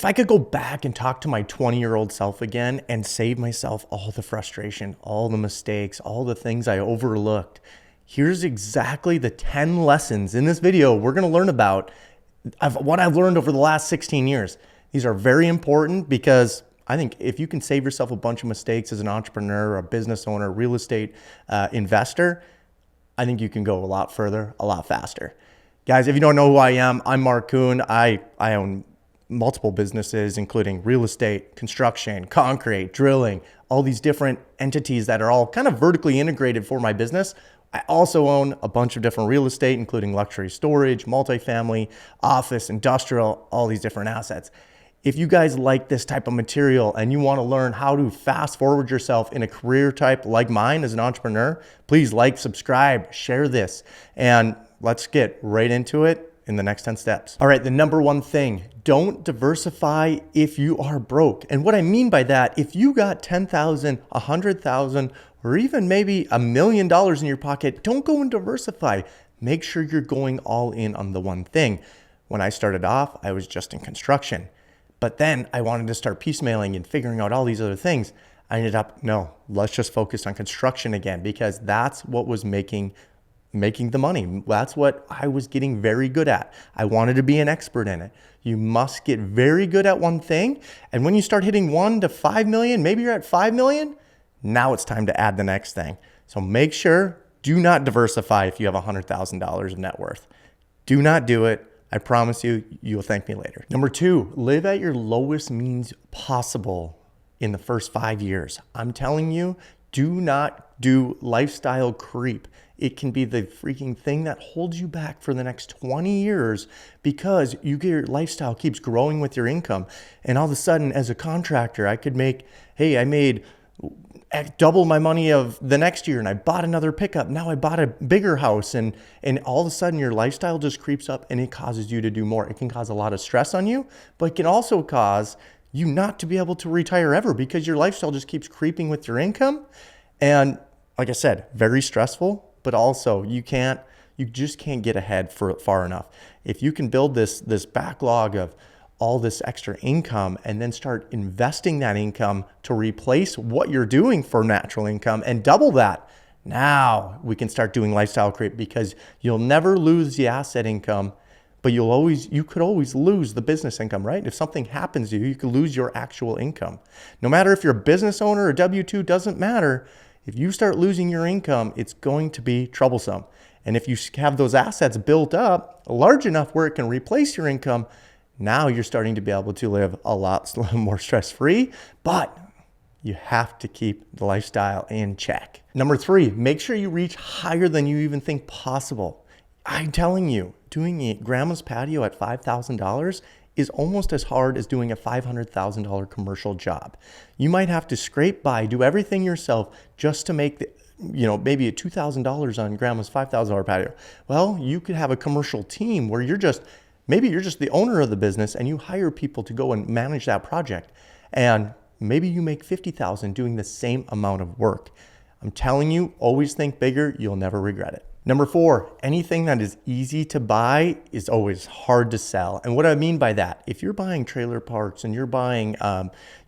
If I could go back and talk to my 20-year-old self again and save myself all the frustration, all the mistakes, all the things I overlooked, here's exactly the 10 lessons in this video we're going to learn about what I've learned over the last 16 years. These are very important because I think if you can save yourself a bunch of mistakes as an entrepreneur, a business owner, real estate investor, I think you can go a lot further, a lot faster. Guys, if you don't know who I am, I'm Marc Kuhn. I own multiple businesses, including real estate, construction, concrete, drilling, all these different entities that are all kind of vertically integrated for my business. I also own a bunch of different real estate, including luxury storage, multifamily, office, industrial, all these different assets. If you guys like this type of material and you want to learn how to fast forward yourself in a career type like mine as an entrepreneur, please like, subscribe, share this, and let's get right into it in the next 10 steps. All right, the number one thing, don't diversify if you are broke. And what I mean by that, if you got 10,000, 100,000, or even maybe $1 million in your pocket, don't go and diversify. Make sure you're going all in on the one thing. When I started off, I was just in construction. But then I wanted to start piecemealing and figuring out all these other things. I ended up, no, let's just focus on construction again, because that's what was making the money. That's what I was getting very good at. I wanted to be an expert in it. You must get very good at one thing. And when you start hitting 1 to 5 million, maybe you're at 5 million, now it's time to add the next thing. So make sure, do not diversify if you have $100,000 of net worth. Do not do it. I promise you, you'll thank me later. Number 2, live at your lowest means possible in the first 5 years. I'm telling you, do not do lifestyle creep. It can be the freaking thing that holds you back for the next 20 years because your lifestyle keeps growing with your income. And all of a sudden, as a contractor, I made double my money of the next year and I bought another pickup. Now I bought a bigger house and all of a sudden your lifestyle just creeps up and it causes you to do more. It can cause a lot of stress on you, but it can also cause you not to be able to retire ever because your lifestyle just keeps creeping with your income. And like I said, very stressful, but also you just can't get ahead far enough. If you can build this backlog of all this extra income and then start investing that income to replace what you're doing for natural income and double that, now we can start doing lifestyle creep because you'll never lose the asset income, but you could always lose the business income, right? If something happens to you, you could lose your actual income. No matter if you're a business owner or W-2, doesn't matter. If you start losing your income, it's going to be troublesome. And if you have those assets built up large enough where it can replace your income, now you're starting to be able to live a lot more stress-free, but you have to keep the lifestyle in check. Number 3, make sure you reach higher than you even think possible. I'm telling you, doing a grandma's patio at $5,000 is almost as hard as doing a $500,000 commercial job. You might have to scrape by, do everything yourself just to make maybe a $2,000 on grandma's $5,000 patio. Well, you could have a commercial team where maybe you're just the owner of the business and you hire people to go and manage that project. And maybe you make $50,000 doing the same amount of work. I'm telling you, always think bigger. You'll never regret it. Number 4, anything that is easy to buy is always hard to sell. And what I mean by that, if you're buying trailer parks and you're buying,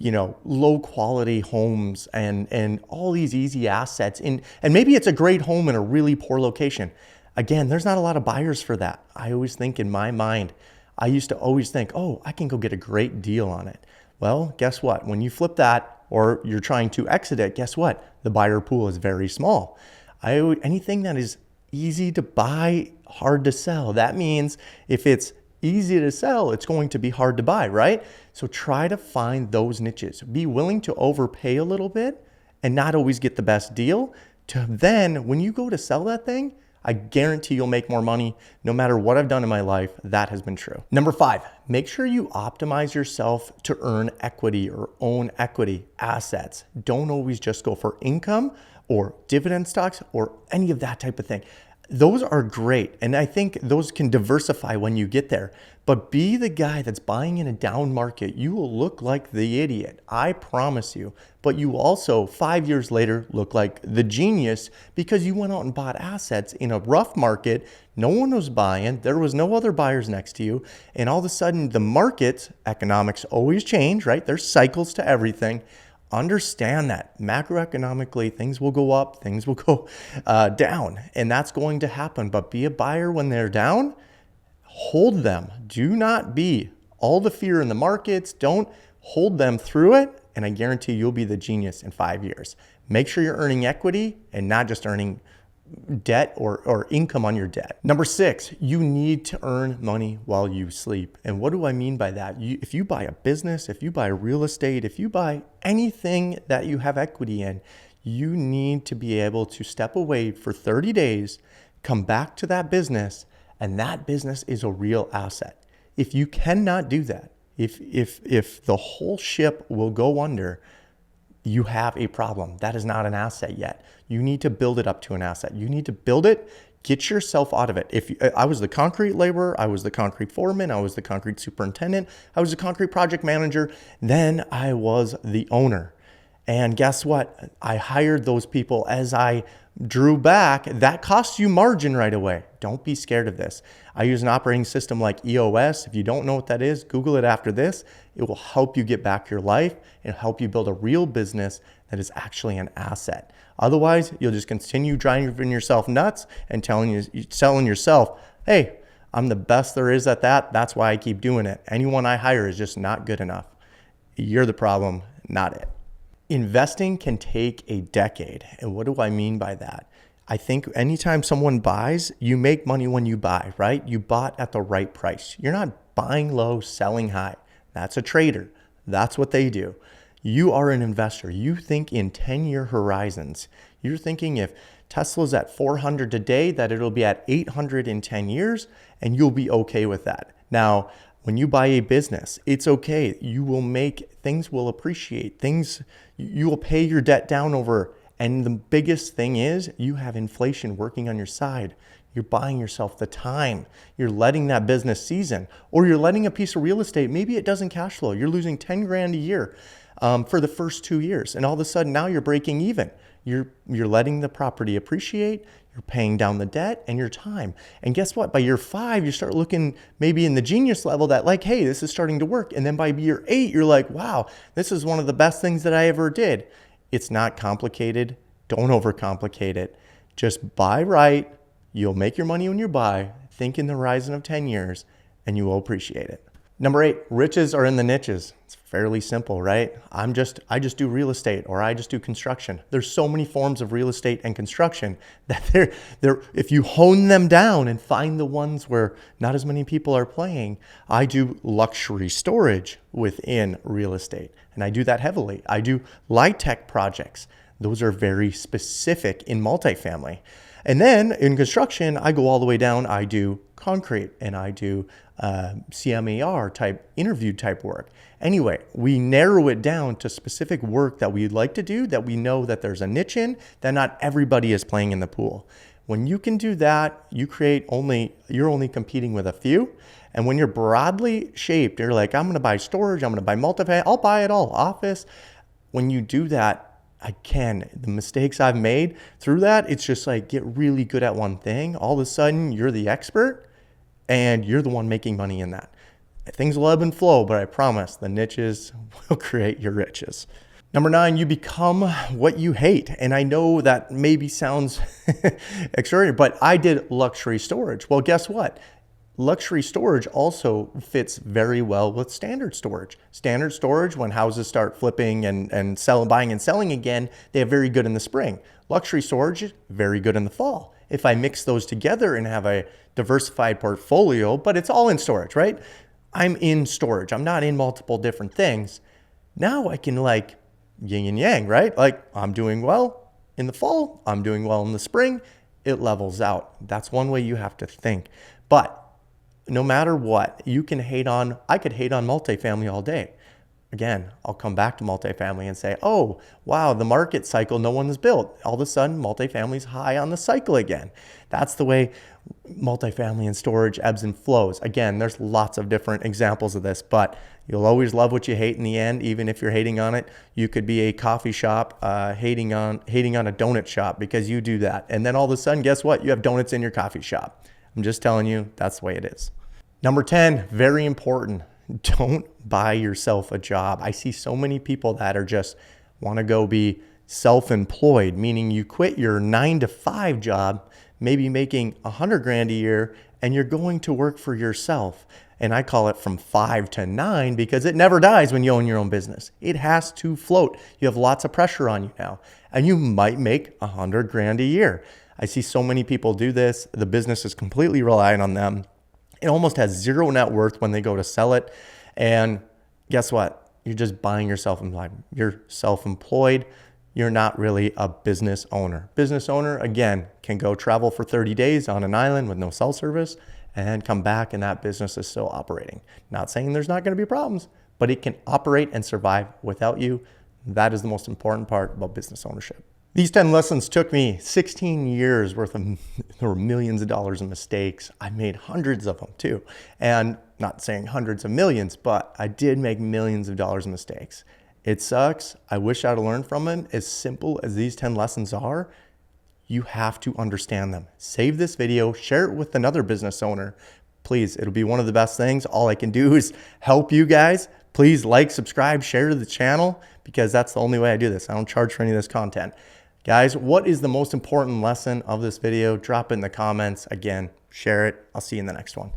low quality homes and all these easy assets, and maybe it's a great home in a really poor location. Again, there's not a lot of buyers for that. I always think in my mind, I used to always think, oh, I can go get a great deal on it. Well, guess what? When you flip that or you're trying to exit it, guess what? The buyer pool is very small. Anything that is easy to buy, hard to sell. That means if it's easy to sell, it's going to be hard to buy, right? So try to find those niches. Be willing to overpay a little bit and not always get the best deal. To then, when you go to sell that thing, I guarantee you'll make more money. No matter what I've done in my life, that has been true. Number 5, make sure you optimize yourself to earn equity or own equity assets. Don't always just go for income or dividend stocks or any of that type of thing. Those are great. And I think those can diversify when you get there. But be the guy that's buying in a down market. You will look like the idiot. I promise you. But you also, 5 years later, look like the genius because you went out and bought assets in a rough market. No one was buying. There was no other buyers next to you. And all of a sudden, the markets, economics always change, right? There's cycles to everything. Understand that macroeconomically, things will go up, things will go down, and that's going to happen. But be a buyer when they're down, hold them. Do not be all the fear in the markets. Don't hold them through it. And I guarantee you'll be the genius in 5 years. Make sure you're earning equity and not just earning debt or income on your debt. Number 6, you need to earn money while you sleep. And what do I mean by that? If you buy a business, if you buy real estate, if you buy anything that you have equity in, you need to be able to step away for 30 days, come back to that business, and that business is a real asset. If you cannot do that, if the whole ship will go under, you have a problem. That is not an asset yet. You need to build it up to an asset. You need to build it, get yourself out of it. If I was the concrete laborer, I was the concrete foreman, I was the concrete superintendent, I was the concrete project manager, then I was the owner. And guess what? I hired those people as I drew back. That costs you margin right away. Don't be scared of this. I use an operating system like EOS. If you don't know what that is, Google it after this. It will help you get back your life and help you build a real business that is actually an asset. Otherwise, you'll just continue driving yourself nuts and telling yourself, hey, I'm the best there is at that. That's why I keep doing it. Anyone I hire is just not good enough. You're the problem, not it. Investing can take a decade. And what do I mean by that? I think anytime someone buys, you make money when you buy, right? You bought at the right price. You're not buying low, selling high. That's a trader. That's what they do. You are an investor. You think in 10-year horizons. You're thinking if Tesla's at 400 today, that it'll be at 800 in 10 years, and you'll be okay with that. Now, when you buy a business, it's okay. Things will appreciate. You will pay your debt down over. And the biggest thing is you have inflation working on your side. You're buying yourself the time. You're letting that business season, or you're letting a piece of real estate. Maybe it doesn't cash flow. You're losing 10 grand a year for the first 2 years. And all of a sudden now you're breaking even. You're letting the property appreciate. You're paying down the debt and your time. And guess what? By year 5, you start looking maybe in the genius level that like, hey, this is starting to work. And then by year 8, you're like, wow, this is one of the best things that I ever did. It's not complicated. Don't overcomplicate it. Just buy right. You'll make your money when you buy. Think in the horizon of 10 years and you will appreciate it. Number 8, riches are in the niches. It's fairly simple, right? I just do real estate, or I just do construction. There's so many forms of real estate and construction that if you hone them down and find the ones where not as many people are playing. I do luxury storage within real estate, and I do that heavily. I do light tech projects. Those are very specific in multifamily. And then in construction, I go all the way down. I do concrete and I do CMAR type, interview type work. Anyway, we narrow it down to specific work that we'd like to do, that we know that there's a niche in, that not everybody is playing in the pool. When you can do that, you're only competing with a few. And when you're broadly shaped, you're like, I'm going to buy storage, I'm going to buy multifamily, I'll buy it all, office. When you do that, the mistakes I've made through that, it's just like get really good at one thing. All of a sudden, you're the expert and you're the one making money in that. Things will ebb and flow, but I promise the niches will create your riches. Number 9, you become what you hate. And I know that maybe sounds extraordinary, but I did luxury storage. Well, guess what? Luxury storage also fits very well with standard storage. Standard storage, when houses start flipping and buying and selling again, they have very good in the spring. Luxury storage, very good in the fall. If I mix those together and have a diversified portfolio, but it's all in storage, right? I'm in storage. I'm not in multiple different things. Now I can like yin and yang, right? Like I'm doing well in the fall. I'm doing well in the spring. It levels out. That's one way you have to think. But no matter what, I could hate on multifamily all day. again, I'll come back to multifamily and say, oh, wow, the market cycle no one has built. All of a sudden, multifamily is high on the cycle again. That's the way multifamily and storage ebbs and flows. Again, there's lots of different examples of this, but you'll always love what you hate in the end, even if you're hating on it. You could be a coffee shop hating on a donut shop because you do that. And then all of a sudden, guess what? You have donuts in your coffee shop. I'm just telling you, that's the way it is. Number 10, very important. Don't buy yourself a job. I see so many people that are just want to go be self-employed, meaning you quit your 9-to-5 job, maybe making 100 grand a year, and you're going to work for yourself. And I call it from 5 to 9 because it never dies when you own your own business. It has to float. You have lots of pressure on you now, and you might make 100 grand a year. I see so many people do this. The business is completely reliant on them. It almost has zero net worth when they go to sell it. And guess what? You're just buying yourself in life. You're self-employed. You're not really a business owner. Business owner, again, can go travel for 30 days on an island with no cell service and come back and that business is still operating. Not saying there's not going to be problems, but it can operate and survive without you. That is the most important part about business ownership. These 10 lessons took me 16 years worth of, there were millions of dollars in mistakes. I made hundreds of them too. And not saying hundreds of millions, but I did make millions of dollars in mistakes. It sucks. I wish I'd learned from them. As simple as these 10 lessons are, you have to understand them. Save this video, share it with another business owner. Please, it'll be one of the best things. All I can do is help you guys. Please like, subscribe, share to the channel because that's the only way I do this. I don't charge for any of this content. Guys, what is the most important lesson of this video? Drop it in the comments. Again, share it. I'll see you in the next one.